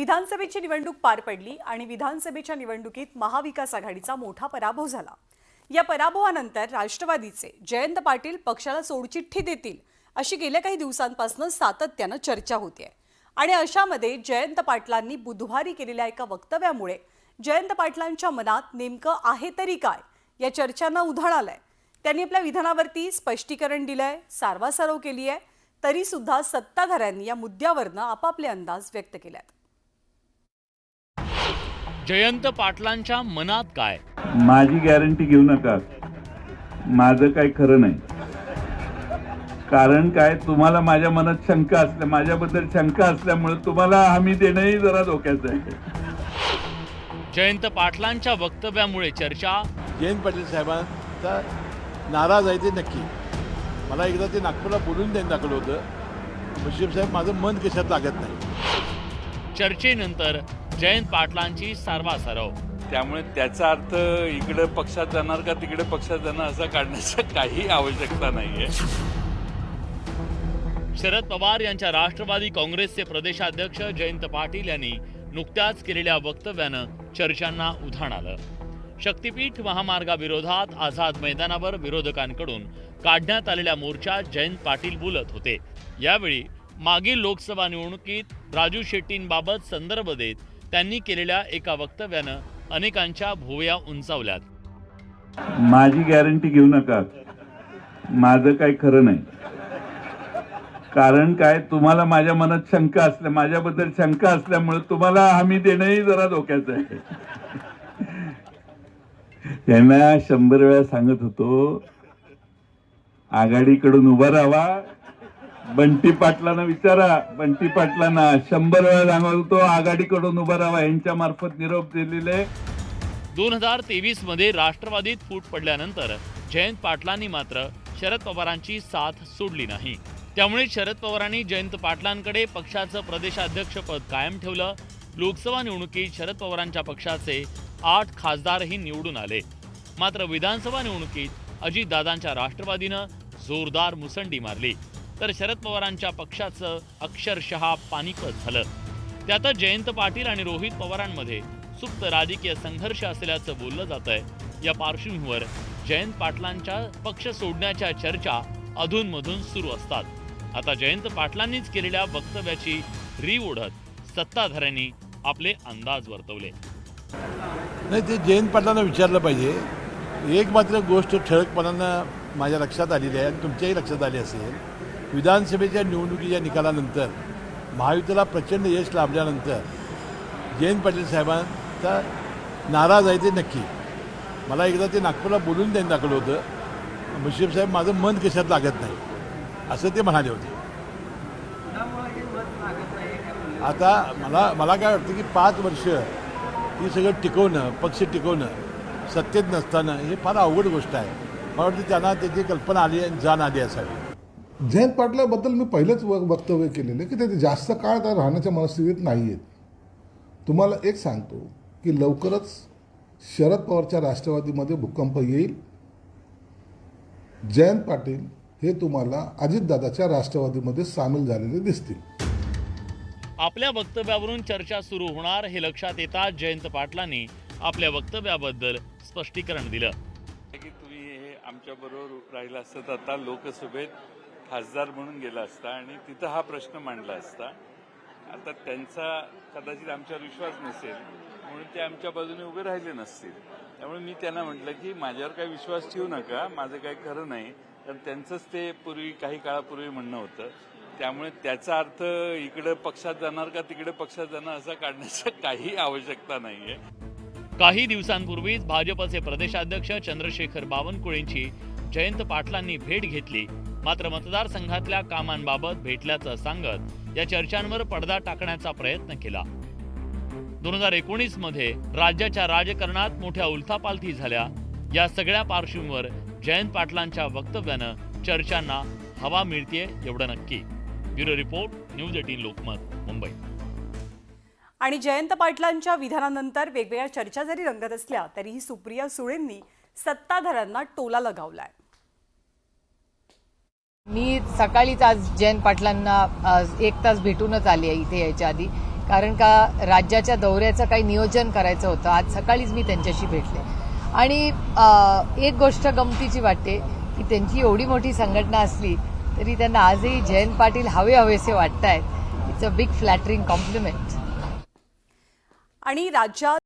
विधानसभेची निवडणूक पार पडली आणि विधानसभेच्या निवडणुकीत महाविकास आघाडीचा मोठा पराभव झाला। या पराभवानंतर राष्ट्रवादीचे जयंत पाटील पक्षाला सोडचिठ्ठी देतील अशी गेल्या काही दिवसांपासून सातत्याने चर्चा होते आणि अशामध्ये जयंत पाटलांनी बुधवारी केलेल्या एका वक्तव्यामुळे जयंत पाटलांच्या मनात नेमकं आहे तरी काय या चर्चांना उधाण आलंय। त्यांनी आपल्या विधानावरती स्पष्टीकरण दिलंय, सारवासारव केली आहे, तरी सुद्धा सत्ताधाऱ्यांनी या मुद्द्यावरनं आपापले अंदाज व्यक्त केलेत। जयंत पाटलांच्या मनात काय? माझी गॅरंटी घेऊ नका, माझं काय खरं नाही। कारण काय, तुम्हाला माझ्या मनात शंका असल्या, माझ्याबद्दल शंका असल्यामुळे तुम्हाला हमी देणंही जरा धोक्याचं आहे। जयंत पाटलांच्या वक्तव्यामुळे चर्चा। जयंत पाटील साहेबांचा नाराज आहे ते नक्की। मला एकदा ते नागपूरला बोलून द्यायला दाखवलं होतं, मुश्रीफ साहेब माझं मन कशात लागत नाही। चर्चेनंतर जयंत पाटलांची सारवासारव। त्यामुळे त्याचा अर्थ इकडे पक्षात जाणार का तिकडे पक्षात जाणार असं काढण्याची काही आवश्यकता नाहीये। शरद पवार यांच्या राष्ट्रवादी काँग्रेसचे प्रदेशाध्यक्ष जयंत पाटील यांनी नुकत्याच केलेल्या वक्तव्यानं चर्चांना उधाण आलं। शक्तीपीठ महामार्गाविरोधात आझाद मैदानावर विरोधकांकडून काढण्यात आलेल्या मोर्चात जयंत पाटील बोलत होते। यावेळी मागील लोकसभा निवडणुकीत राजू शेट्टींबाबत संदर्भ देत त्यांनी केलेल्या एका वक्तव्यानं अनेकांच्या भुवया उंचावल्यात। माझी गॅरंटी घेऊ नका, माझं काय खरं नाही। कारण काय, तुम्हाला माझ्या मनात शंका असल्या, माझ्याबद्दल शंका असल्यामुळे तुम्हाला हमी देणंही जरा धोक्याचं आहे। त्यांना 100 वेळा सांगत होतो, आघाडीकडून उभा राहावा। बंटी पाटलांना विचारा, बंटी पाटलांना 100 वेळा सांगत होतो, आघाडीकडून उभा राहावा। यांच्या मार्फत निरोप दिलेले। 2023 मध्ये राष्ट्रवादीत फूट पडल्यानंतर जयंत पाटलांनी मात्र शरद पवारांची साथ सोडली नाही। त्यामुळे शरद पवारांनी जयंत पाटलांकडे पक्षाचं प्रदेशाध्यक्षपद कायम ठेवलं। लोकसभा निवडणुकीत शरद पवारांच्या पक्षाचे 8 खासदारही निवडून आले। मात्र विधानसभा निवडणुकीत अजितदादांच्या राष्ट्रवादीनं जोरदार मुसंडी मारली, तर शरद पवारांच्या पक्षाचं अक्षरशः पानिपत झालं। त्यातच जयंत पाटील आणि रोहित पवारांमध्ये सुप्त राजकीय संघर्ष असल्याचं बोललं जातंय। या पार्श्वभूमीवर जयंत पाटलांच्या पक्ष सोडण्याच्या चर्चा अधूनमधून सुरू असतात। आता जयंत पाटलांनीच केलेल्या वक्तव्याची रीव ओढत सत्ताधाऱ्यांनी आपले अंदाज वर्तवले। नाही, ते जयंत पाटलांना विचारलं पाहिजे। एक मात्र गोष्ट ठळकपणानं माझ्या लक्षात आलेली आहे आणि तुमच्याही लक्षात आली असेल, विधानसभेच्या निवडणुकीच्या निकालानंतर महायुतीला प्रचंड यश लाभल्यानंतर जयंत पाटील साहेबांचा नाराज आहे ते नक्की। मला एकदा ते नागपूरला बोलून द्यायला दाखवलं होतं, मुश्रीफ साहेब माझं मन कशात लागत नाही असं ते म्हणाले होते। आता मला काय वाटतं की 5 वर्ष ही सगळं टिकवणं, पक्ष टिकवणं सत्तेत नसताना हे फार अवघड गोष्ट आहे। मला वाटतं त्यांना त्याची कल्पना आली आणि जाण आली असावी। जयंत पाटलाबद्दल मी पहिलेच वक्तव्य केलेलं की ते जास्त काळ त्या राहण्याच्या मनस्थितीत नाही आहेत। तुम्हाला एक सांगतो की लवकरच शरद पवारच्या राष्ट्रवादीमध्ये भूकंप येईल। जयंत पाटील हे तुम्हाला अजितदादाच्या राष्ट्रवादीमध्ये सामील झालेले दिसतील। आपल्या वक्तव्यावरून चर्चा सुरू होणार हे लक्षात येताच जयंत पाटलांनी आपल्या वक्तव्याबद्दल स्पष्टीकरण दिलं की तुम्ही हे आमच्या बरोबर राहिला असता तर आता लोकसभेत खासदार म्हणून गेला असता आणि तिथं हा प्रश्न मांडला असता। आता त्यांचा कदाचित आमच्यावर विश्वास नसेल म्हणून ते आमच्या बाजूने उभे राहिले नसतील। त्यामुळे मी त्यांना म्हटलं की माझ्यावर काही विश्वास ठेवू नका, माझं काही खरं नाही। तर त्यांचंच ते काही काळापूर्वी म्हणणं होतं। त्यामुळे त्याचा अर्थ इकडे पक्षात जाणार का तिकडे पक्षात जाणार असं काढण्याची काही आवश्यकता नाहीये। काही दिवसांपूर्वीच भाजपचे प्रदेशाध्यक्ष चंद्रशेखर बावनकुळेंची जयंत पाटलांनी भेट घेतली। मात्र मतदारसंघातल्या कामांबाबत भेटल्याचं सांगत या चर्चांवर पडदा टाकण्याचा प्रयत्न केला। 2019 मध्ये राज्याच्या राजकारणात मोठ्या उलथापालथी झाल्या। या सगळ्या पार्श्वभूमीवर जयंत पाटलांच्या वक्तव्यानं चर्चांना हवा मिळतेय एवढं नक्की। Bureau report, news 18 Lokmat, Mumbai. आणि जयंत पाटलांच्या विधानानंतर वेगवेगळ्या चर्चा जरी रंगत असल्या तरीही सुप्रिया सुळेंनी सत्ताधाऱ्यांना टोला लगावलाय। मी सकाळीच आज जयंत पाटलांना 1 तास भेटूनच आली आहे इथे यायच्या आधी। कारण का राज्याच्या दौऱ्याचं काही नियोजन करायचं होतं. आज सकाळीच मी त्यांच्याशी भेटले आणि एक गोष्ट गमतीची वाटते की त्यांची एवढी मोठी संघटना असली तरी त्यांना आजही जयंत पाटील हवेसे वाटत आहेत. It's a big flattering compliment. आणि राज्यात